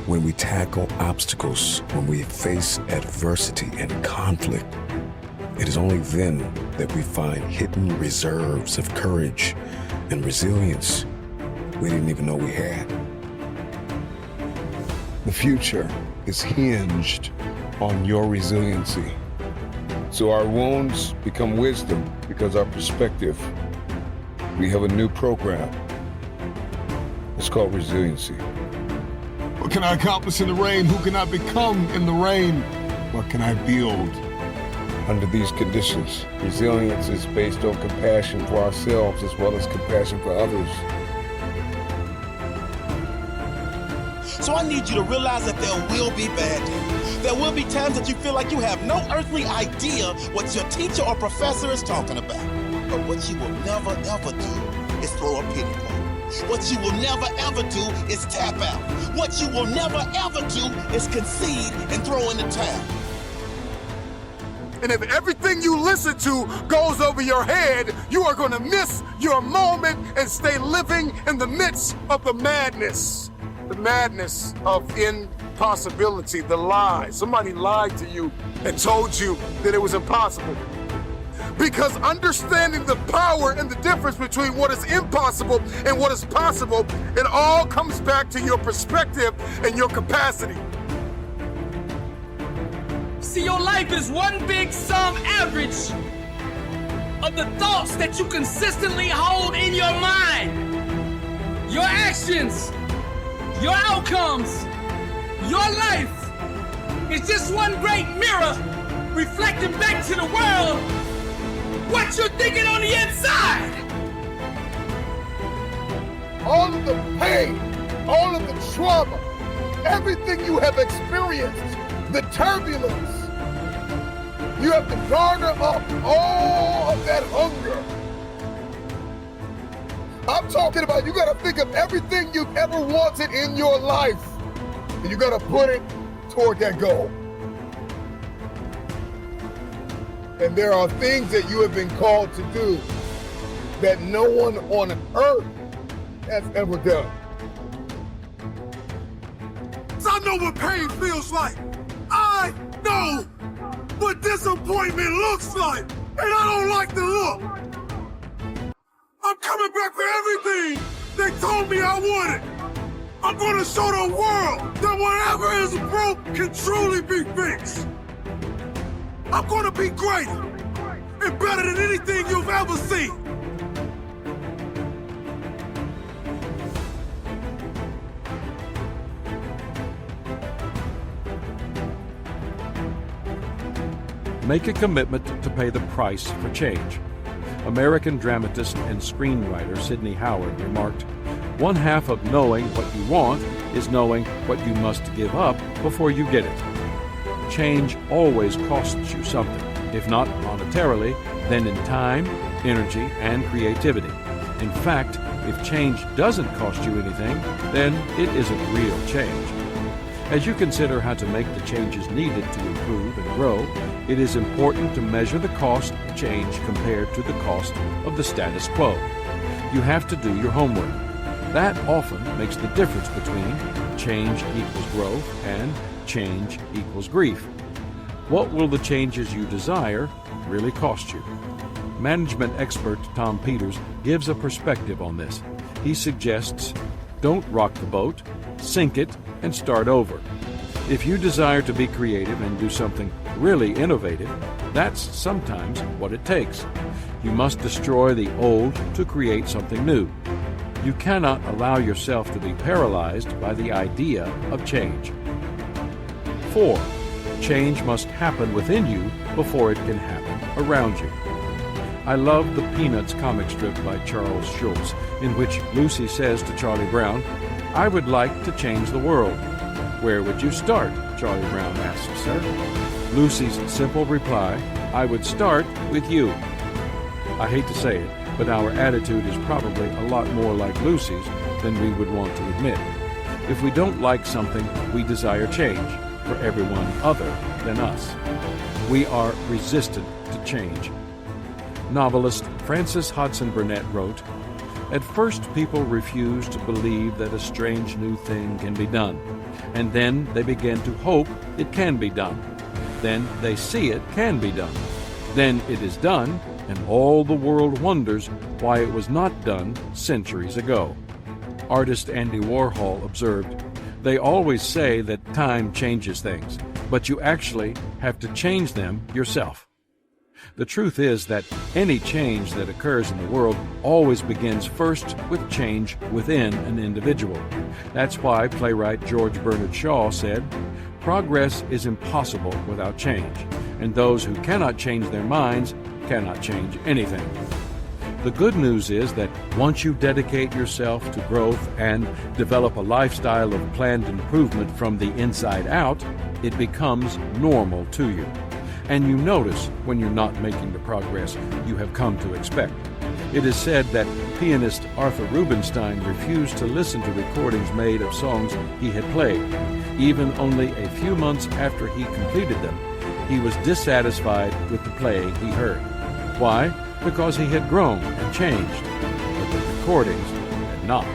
When we tackle obstacles, when we face adversity and conflict, it is only then that we find hidden reserves of courage and resilience we didn't even know we had. The future is hinged on your resiliency. So our wounds become wisdom because our perspective. We have a new program. It's called resiliency. What can I accomplish in the rain? Who can I become in the rain? What can I build? Under these conditions, resilience is based on compassion for ourselves as well as compassion for others. So I need you to realize that there will be bad days. There will be times that you feel like you have no earthly idea what your teacher or professor is talking about. But what you will never ever do is throw a pity party. What you will never ever do is tap out. What you will never ever do is concede and throw in the towel. And if everything you listen to goes over your head, you are going to miss your moment and stay living in the midst of the madness. The madness of impossibility, the lie. Somebody lied to you and told you that it was impossible. Because understanding the power and the difference between what is impossible and what is possible, it all comes back to your perspective and your capacity. See, your life is one big sum average of the thoughts that you consistently hold in your mind. Your actions, your outcomes, your life is just one great mirror reflecting back to the world what you're thinking on the inside. All of the pain, all of the trauma, everything you have experienced, the turbulence, you have to garner up all of that hunger. I'm talking about you gotta think of everything you've ever wanted in your life, and you gotta put it toward that goal. And there are things that you have been called to do that no one on earth has ever done. I know what pain feels like. I know what disappointment looks like. And I don't like the look. I'm coming back for everything they told me I wanted. I'm gonna show the world that whatever is broke can truly be fixed. I'm gonna be great and better than anything you've ever seen. Make a commitment to pay the price for change. American dramatist and screenwriter Sidney Howard remarked, "One half of knowing what you want is knowing what you must give up before you get it." Change always costs you something, if not monetarily, then in time, energy, and creativity. In fact, if change doesn't cost you anything, then it isn't real change. As you consider how to make the changes needed to improve and grow, it is important to measure the cost of change compared to the cost of the status quo. You have to do your homework. That often makes the difference between change equals growth and change equals grief. What will the changes you desire really cost you? Management expert Tom Peters gives a perspective on this. He suggests, don't rock the boat, sink it, and start over. If you desire to be creative and do something really innovative, that's sometimes what it takes. You must destroy the old to create something new. You cannot allow yourself to be paralyzed by the idea of change. 4. Change must happen within you before it can happen around you. I love the Peanuts comic strip by Charles Schulz, in which Lucy says to Charlie Brown, "I would like to change the world." "Where would you start?" Charlie Brown asks her. Lucy's simple reply, "I would start with you." I hate to say it, but our attitude is probably a lot more like Lucy's than we would want to admit. If we don't like something, we desire change for everyone other than us. We are resistant to change. Novelist Frances Hodgson Burnett wrote, At first, people refuse to believe that a strange new thing can be done, and then they begin to hope it can be done. Then they see it can be done. Then it is done, and all the world wonders why it was not done centuries ago. Artist Andy Warhol observed, "They always say that time changes things, but you actually have to change them yourself." The truth is that any change that occurs in the world always begins first with change within an individual. That's why playwright George Bernard Shaw said, "Progress is impossible without change, and those who cannot change their minds cannot change anything." The good news is that once you dedicate yourself to growth and develop a lifestyle of planned improvement from the inside out, it becomes normal to you. And you notice when you're not making the progress you have come to expect. It is said that pianist Arthur Rubinstein refused to listen to recordings made of songs he had played. Even only a few months after he completed them, he was dissatisfied with the playing he heard. Why? Because he had grown and changed, but the recordings had not.